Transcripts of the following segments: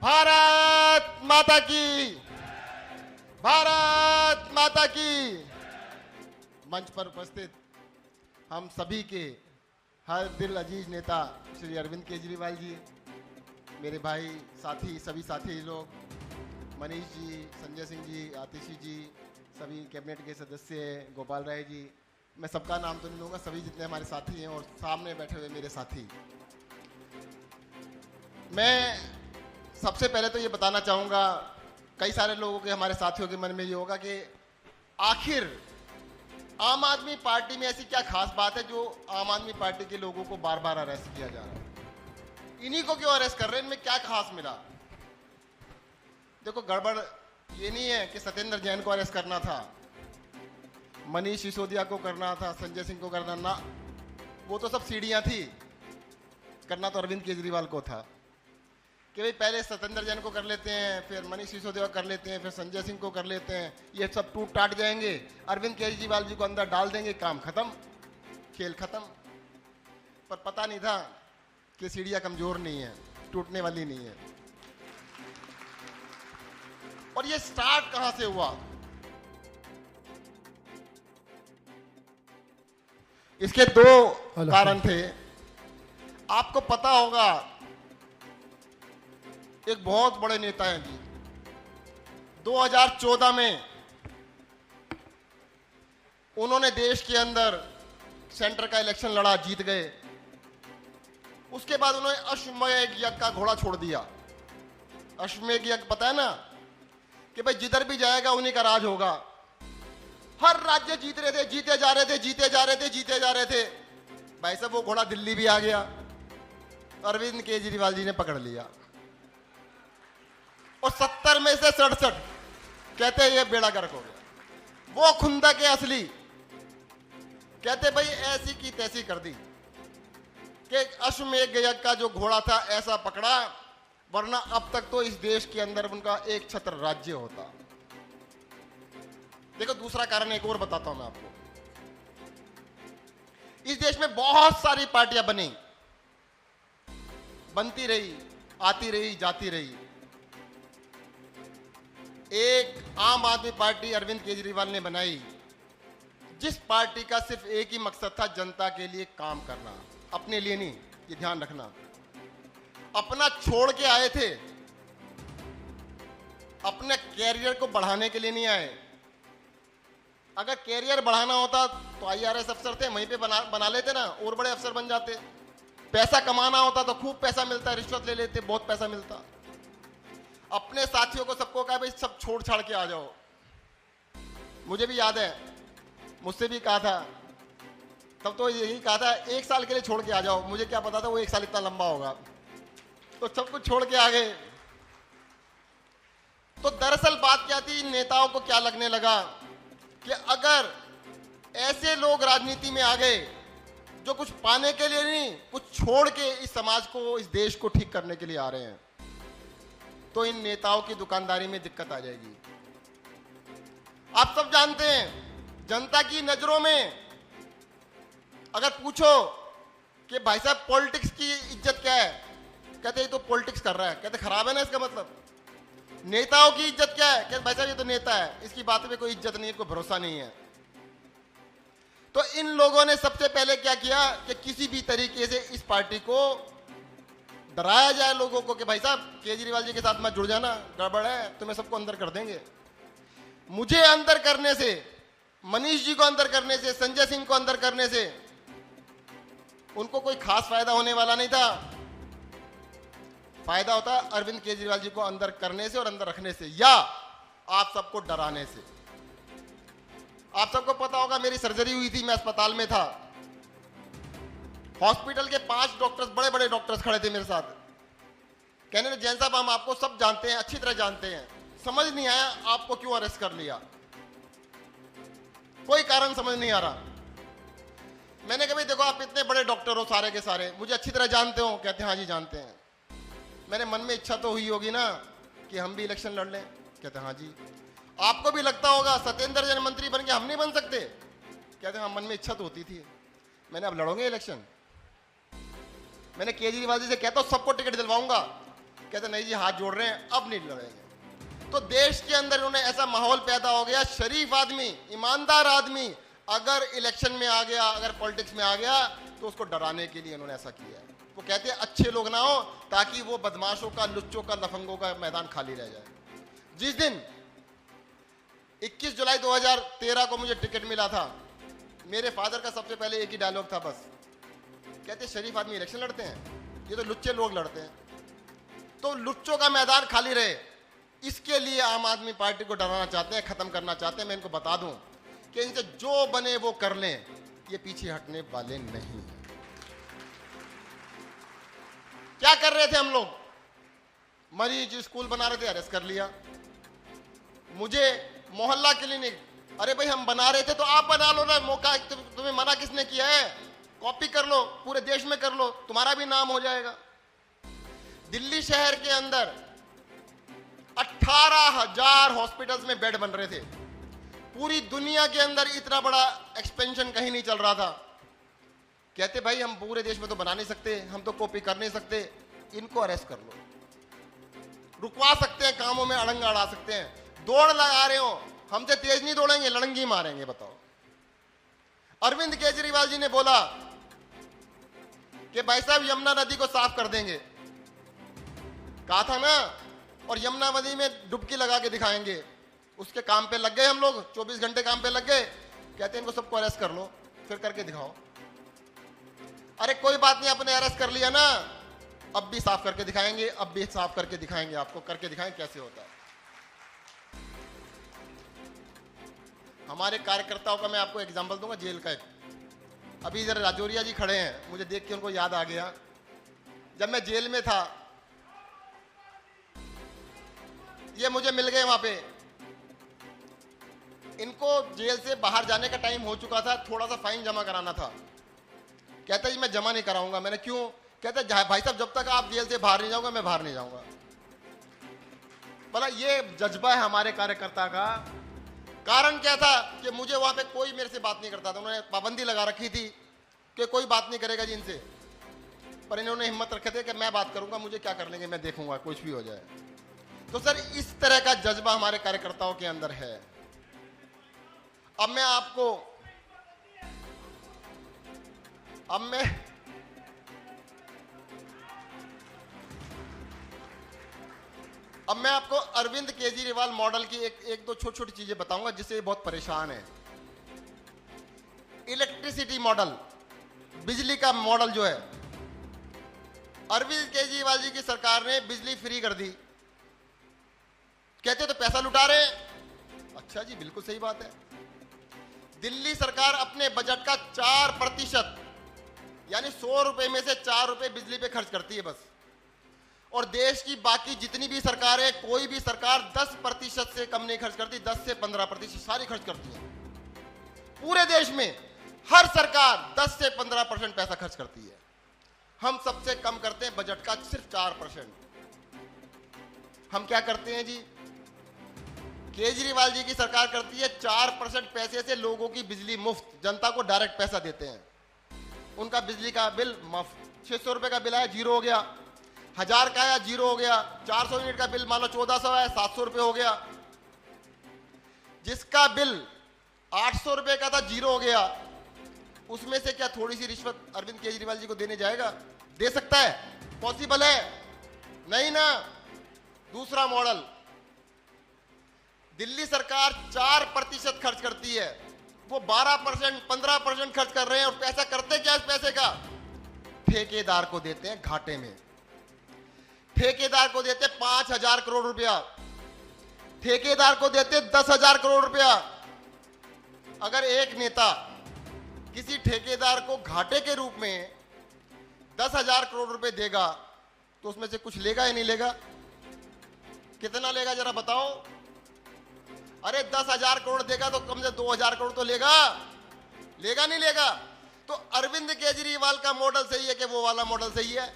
भारत माता की, भारत माता की। मंच पर उपस्थित हम सभी के हर दिल अजीज नेता श्री अरविंद केजरीवाल जी, मेरे भाई साथी, सभी साथी लोग, मनीष जी, संजय सिंह जी, आतिशी जी, सभी कैबिनेट के सदस्य, गोपाल राय जी, मैं सबका नाम तो नहीं लूँगा, सभी जितने हमारे साथी हैं और सामने बैठे हुए मेरे साथी। मैं सबसे पहले तो ये बताना चाहूँगा, कई सारे लोगों के, हमारे साथियों के मन में ये होगा कि आखिर आम आदमी पार्टी में ऐसी क्या खास बात है जो आम आदमी पार्टी के लोगों को बार बार अरेस्ट किया जा रहा है, इन्हीं को क्यों अरेस्ट कर रहे हैं, इनमें क्या खास मिला। देखो, गड़बड़ ये नहीं है कि सत्येंद्र जैन को अरेस्ट करना था, मनीष सिसोदिया को करना था, संजय सिंह को करना ना, वो तो सब सीढ़ियां थी, करना तो अरविंद केजरीवाल को था कि भाई पहले सत्येंद्र जैन को कर लेते हैं, फिर मनीष सिसोदिया को कर लेते हैं, फिर संजय सिंह को कर लेते हैं, ये सब टूट टाट जाएंगे, अरविंद केजरीवाल जी को अंदर डाल देंगे, काम खत्म, खेल खत्म। पर पता नहीं था कि सीढ़ियां कमजोर नहीं है, टूटने वाली नहीं है। और ये स्टार्ट कहां से हुआ? इसके दो कारण थे। आपको पता होगा, एक बहुत बड़े नेता हैं जी, 2014 में उन्होंने देश के अंदर सेंटर का इलेक्शन लड़ा, जीत गए। उसके बाद उन्होंने अश्वमेध यज्ञ का घोड़ा छोड़ दिया। अश्वमेध यज्ञ पता है ना, कि भाई जिधर भी जाएगा उन्हीं का राज होगा। हर राज्य जीत रहे थे, जीते जा रहे थे, जीते जा रहे थे, जीते जा रहे थे। भाई साहब, वो घोड़ा दिल्ली भी आ गया, अरविंद केजरीवाल जी ने पकड़ लिया और 70 में से 67 कहते हैं ये बेड़ा गर्क हो गया। वो खुंदा के असली कहते भाई ऐसी की तैसी कर दी कि अश्वमेध यज्ञ का जो घोड़ा था ऐसा पकड़ा, वरना अब तक तो इस देश के अंदर उनका एक छत्र राज्य होता। देखो, दूसरा कारण एक और बताता हूं मैं आपको। इस देश में बहुत सारी पार्टियां बनी, बनती रही, आती रही, जाती रही। एक आम आदमी पार्टी अरविंद केजरीवाल ने बनाई, जिस पार्टी का सिर्फ एक ही मकसद था, जनता के लिए काम करना, अपने लिए नहीं, ये ध्यान रखना। अपना छोड़ के आए थे, अपने कैरियर को बढ़ाने के लिए नहीं आए। अगर कैरियर बढ़ाना होता तो IRS अफसर थे, वहीं पे बना लेते ना, और बड़े अफसर बन जाते। पैसा कमाना होता तो खूब पैसा मिलता, रिश्वत ले लेते, बहुत पैसा मिलता। अपने साथियों को सबको कहा भाई सब छोड़ छाड़ के आ जाओ। मुझे भी याद है, मुझसे भी कहा था, तब तो यही कहा था 1 साल के लिए छोड़ के आ जाओ। मुझे क्या पता था वो 1 साल इतना लंबा होगा, तो सब कुछ छोड़ के आ गए। तो दरअसल बात क्या थी, नेताओं को क्या लगने लगा कि अगर ऐसे लोग राजनीति में आ गए जो कुछ पाने के लिए नहीं, कुछ छोड़ के इस समाज को, इस देश को ठीक करने के लिए आ रहे हैं, तो इन नेताओं की दुकानदारी में दिक्कत आ जाएगी। आप सब जानते हैं, जनता की नजरों में अगर पूछो कि भाई साहब पॉलिटिक्स की इज्जत क्या है, कहते ये तो पॉलिटिक्स कर रहा है, कहते खराब है ना इसका मतलब। नेताओं की इज्जत क्या है, कहते भाई साहब ये तो नेता है, इसकी बात में कोई इज्जत नहीं है, कोई भरोसा नहीं है। तो इन लोगों ने सबसे पहले क्या किया कि किसी भी तरीके से इस पार्टी को डराया जाए लोगों को कि भाई साहब केजरीवाल जी के साथ मत जुड़ जाना, गड़बड़ है, तुम्हें सबको अंदर कर देंगे। मुझे अंदर करने से, मनीष जी को अंदर करने से, संजय सिंह को अंदर करने से उनको कोई खास फायदा होने वाला नहीं था। फायदा होता अरविंद केजरीवाल जी को अंदर करने से और अंदर रखने से, या आप सबको डराने से। आप सबको पता होगा, मेरी सर्जरी हुई थी, मैं अस्पताल में था, हॉस्पिटल के 5 डॉक्टर्स, बड़े बड़े डॉक्टर्स खड़े थे मेरे साथ। कहने लगे जैन साहब हम आपको सब जानते हैं, अच्छी तरह जानते हैं, समझ नहीं आया आपको क्यों अरेस्ट कर लिया, कोई कारण समझ नहीं आ रहा। मैंने कहा भाई देखो आप इतने बड़े डॉक्टर हो, सारे के सारे मुझे अच्छी तरह जानते हो। कहते हैं हाँ जी जानते हैं। मेरे मन में इच्छा तो हुई होगी ना कि हम भी इलेक्शन लड़ लें। कहते हैं हाँ जी। आपको भी लगता होगा सत्येंद्र जैन मंत्री बन के हम नहीं बन सकते। कहते हाँ मन में इच्छा तो होती थी। मैंने अब लड़ोगे इलेक्शन? मैंने केजरीवाल जी से कहता हूँ सबको टिकट दिलवाऊंगा, कहते नहीं जी हाथ जोड़ रहे हैं अब नहीं लड़ेंगे। तो देश के अंदर इन्होंने ऐसा माहौल पैदा हो गया, शरीफ आदमी, ईमानदार आदमी अगर इलेक्शन में आ गया, अगर पॉलिटिक्स में आ गया तो उसको डराने के लिए इन्होंने ऐसा किया है। वो कहते हैं अच्छे लोग ना हो ताकि वो बदमाशों का, लुच्चों का, लफंगों का मैदान खाली रह जाए। जिस दिन 21 जुलाई 2013 को मुझे टिकट मिला था, मेरे फादर का सबसे पहले एक ही डायलॉग था बस, कहते शरीफ आदमी इलेक्शन लड़ते हैं, ये तो लुच्चे लोग लड़ते हैं। तो लुच्चों का मैदान खाली रहे, इसके लिए आम आदमी पार्टी को डराना चाहते हैं, खत्म करना चाहते हैं। मैं इनको बता दूं कि इनसे जो बने वो कर लें, ये पीछे हटने वाले नहीं। क्या कर रहे थे हम लोग? मरीज स्कूल बना रहे थे, अरेस्ट कर लिया। मुझे मोहल्ला क्लिनिक, अरे भाई हम बना रहे थे तो आप बना लो ना, मौका तुम्हें मना किसने किया है? कॉपी कर लो, पूरे देश में कर लो, तुम्हारा भी नाम हो जाएगा। दिल्ली शहर के अंदर 18,000 हॉस्पिटल्स में बेड बन रहे थे। पूरी दुनिया के अंदर इतना बड़ा एक्सपेंशन कहीं नहीं चल रहा था। कहते भाई हम पूरे देश में तो बना नहीं सकते, हम तो कॉपी कर नहीं सकते, इनको अरेस्ट कर लो, रुकवा सकते हैं, कामों में अड़ंगा अड़ा सकते हैं। दौड़ लगा रहे हो, हमसे तेज नहीं दौड़ेंगे, लड़ंगी मारेंगे। बताओ, अरविंद केजरीवाल जी ने बोला कि भाई साहब यमुना नदी को साफ कर देंगे, कहा था ना, और यमुना नदी में डुबकी लगा के दिखाएंगे। उसके काम पे लग गए हम लोग, 24 घंटे काम पे लग गए। कहते हैं इनको सबको अरेस्ट कर लो, फिर करके दिखाओ। अरे कोई बात नहीं, आपने अरेस्ट कर लिया ना, अब भी साफ करके दिखाएंगे, अब भी साफ करके दिखाएंगे, आपको करके दिखाएंगे कैसे होता है। हमारे कार्यकर्ताओं का मैं आपको एग्जांपल दूंगा, जेल का एक। अभी इधर राजौरिया जी खड़े हैं, मुझे देख के उनको याद आ गया, जब मैं जेल में था ये मुझे मिल गए वहां पे। इनको जेल से बाहर जाने का टाइम हो चुका था, थोड़ा सा फाइन जमा कराना था। कहता जी मैं जमा नहीं कराऊंगा। मैंने क्यों? कहता भाई साहब जब तक आप जेल से बाहर नहीं जाऊंगा मैं बाहर नहीं जाऊंगा। बोला ये जज्बा है हमारे कार्यकर्ता का। कारण क्या था कि मुझे वहां पे कोई मेरे से बात नहीं करता था। उन्होंने पाबंदी लगा रखी थी कि कोई बात नहीं करेगा जी इनसे, पर इन्होंने हिम्मत रखे थे कि मैं बात करूंगा, मुझे क्या कर लेंगे, मैं देखूंगा, कुछ भी हो जाए। तो सर इस तरह का जज्बा हमारे कार्यकर्ताओं के अंदर है। अब मैं आपको अरविंद केजरीवाल मॉडल की एक दो छोटी छोटी चीजें बताऊंगा जिससे ये बहुत परेशान है। इलेक्ट्रिसिटी मॉडल, बिजली का मॉडल जो है, अरविंद केजरीवाल जी की सरकार ने बिजली फ्री कर दी। कहते तो पैसा लुटा रहे हैं। अच्छा जी, बिल्कुल सही बात है। दिल्ली सरकार अपने बजट का 4% यानी 100 रुपए में से 4 रुपए बिजली पे खर्च करती है बस। और देश की बाकी जितनी भी सरकारें, कोई भी सरकार 10% से कम नहीं खर्च करती, 10 से 15% सारी खर्च करती है। पूरे देश में हर सरकार 10 से 15% पैसा खर्च करती है। हम सबसे कम करते हैं बजट का सिर्फ 4%। हम क्या करते हैं जी? केजरीवाल जी की सरकार करती है 4% पैसे से लोगों की बिजली मुफ्त, जनता को डायरेक्ट पैसा देते हैं। उनका बिजली का बिल मुफ्त। 600 रुपए का बिल आया, जीरो हो गया। 1000 का आया, जीरो हो गया। 400 यूनिट का बिल मान लो 1400 आया, 700 रुपए हो गया। जिसका बिल 800 रुपए का था, जीरो हो गया। उसमें से क्या थोड़ी सी रिश्वत अरविंद केजरीवाल जी को देने जाएगा? दे सकता है? पॉसिबल है? नहीं ना। दूसरा मॉडल, दिल्ली सरकार 4% खर्च करती है, वो 12% 15% खर्च कर रहे हैं। और पैसा करते क्या इस पैसे का? ठेकेदार को देते हैं घाटे में। ठेकेदार को देते 5,000 करोड़ रुपया, ठेकेदार को देते 10,000 करोड़ रुपया। अगर एक नेता किसी ठेकेदार को घाटे के रूप में 10,000 करोड़ रुपए देगा तो उसमें से कुछ लेगा या नहीं लेगा? कितना लेगा जरा बताओ? अरे 10,000 करोड़ देगा तो कम से 2,000 करोड़ तो लेगा, लेगा नहीं लेगा? तो अरविंद केजरीवाल का मॉडल सही है कि वो वाला मॉडल सही है?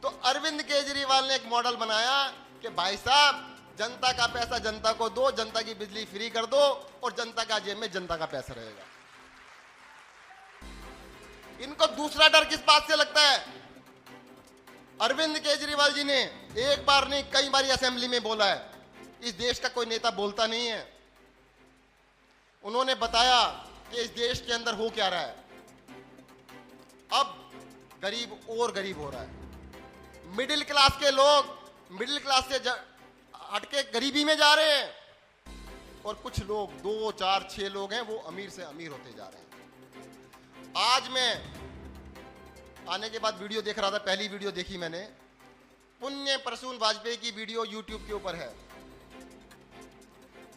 तो अरविंद केजरीवाल ने एक मॉडल बनाया कि भाई साहब जनता का पैसा जनता को दो, जनता की बिजली फ्री कर दो और जनता का जेब में जनता का पैसा रहेगा। इनको दूसरा डर किस बात से लगता है? अरविंद केजरीवाल जी ने एक बार नहीं कई बार असेंबली में बोला है, इस देश का कोई नेता बोलता नहीं है। उन्होंने बताया कि इस देश के अंदर हो क्या रहा है। अब गरीब और गरीब हो रहा है। मिडिल क्लास के लोग मिडिल क्लास से हटके गरीबी में जा रहे हैं, और कुछ लोग 2, 4, 6 लोग हैं वो अमीर से अमीर होते जा रहे हैं। आज मैं आने के बाद वीडियो देख रहा था, पहली वीडियो देखी मैंने, पुण्य प्रसून वाजपेयी की वीडियो यूट्यूब के ऊपर है।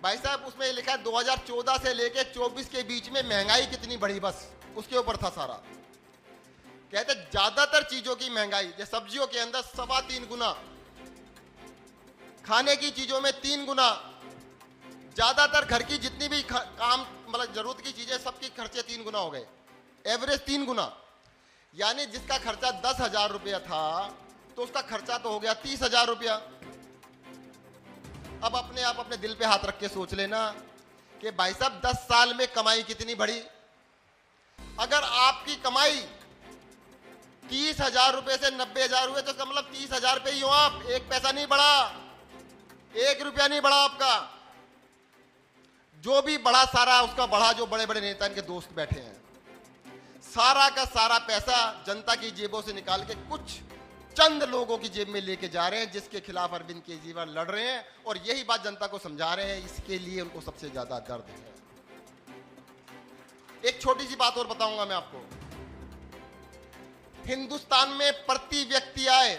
भाई साहब उसमें लिखा है 2014 से लेके 24 के बीच में महंगाई कितनी बढ़ी, बस उसके ऊपर था सारा। कहते ज्यादातर चीजों की महंगाई, जैसे सब्जियों के अंदर 3.25 गुना, खाने की चीजों में 3 गुना, ज्यादातर घर की जितनी भी काम मतलब जरूरत की चीजें सबकी खर्चे 3 गुना हो गए, एवरेज 3 गुना। यानी जिसका खर्चा 10,000 रुपया था तो उसका खर्चा तो हो गया 30,000 रुपया। अब अपने आप अपने दिल पे हाथ रख के सोच लेना कि भाई साहब 10 साल में कमाई कितनी बढ़ी। अगर आपकी कमाई 30,000 रुपए से 90,000 हुए तो इसका मतलब 30,000 पे ही हो आप, 1 पैसा नहीं बढ़ा, 1 रुपया नहीं बढ़ा आपका। जो भी बढ़ा सारा उसका बढ़ा जो बड़े बड़े नेता इनके दोस्त बैठे हैं, सारा का सारा पैसा जनता की जेबों से निकाल के कुछ चंद लोगों की जेब में लेके जा रहे हैं, जिसके खिलाफ अरविंद केजरीवाल लड़ रहे हैं और यही बात जनता को समझा रहे हैं। इसके लिए उनको सबसे ज्यादा दर्द है। एक छोटी सी बात और बताऊंगा मैं आपको। हिंदुस्तान में प्रति व्यक्ति आय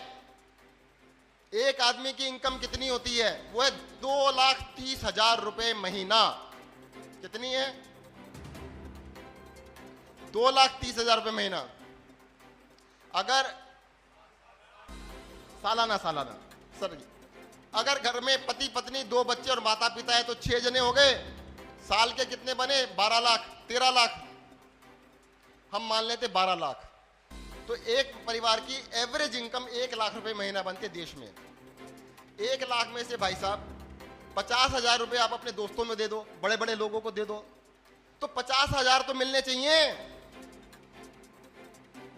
एक आदमी की इनकम कितनी होती है? वो है 2,30,000 रुपए महीना। कितनी है? 2,30,000 रुपए महीना। अगर सालाना सर जी, अगर घर में पति पत्नी 2 बच्चे और माता पिता है तो 6 जने हो गए। साल के कितने बने? 12 लाख, 13 लाख। हम मान लेते 12 लाख। तो एक परिवार की एवरेज इनकम 1 लाख रुपए महीना बनती है देश में। 1 लाख में से भाई साहब 50,000 रुपए आप अपने दोस्तों में दे दो, बड़े बड़े लोगों को दे दो, तो 50,000 तो मिलने चाहिए।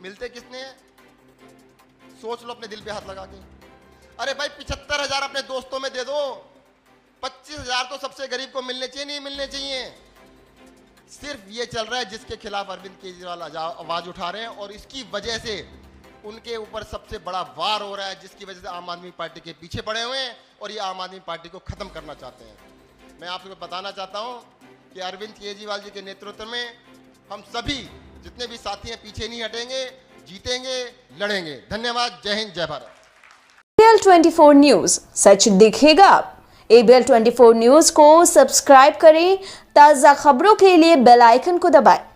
मिलते किसने हैं? सोच लो अपने दिल पे हाथ लगा के। अरे भाई 75,000 अपने दोस्तों में दे दो, 25,000 तो सबसे गरीब को मिलने चाहिए, नहीं मिलने चाहिए। सिर्फ ये चल रहा है जिसके खिलाफ अरविंद केजरीवाल आवाज उठा रहे हैं, और इसकी वजह से उनके ऊपर सबसे बड़ा वार हो रहा है, जिसकी वजह से आम आदमी पार्टी के पीछे पड़े हुए हैं और ये आम आदमी पार्टी को खत्म करना चाहते हैं। मैं आपको बताना चाहता हूं कि अरविंद केजरीवाल जी के नेतृत्व में हम सभी जितने भी साथी हैं पीछे नहीं हटेंगे, जीतेंगे, लड़ेंगे। धन्यवाद। जय हिंद, जय भारत। ABL 24 न्यूज, सच दिखेगा। ABL 24 न्यूज को सब्सक्राइब करें, ताज़ा खबरों के लिए बेल आइकन को दबाएं।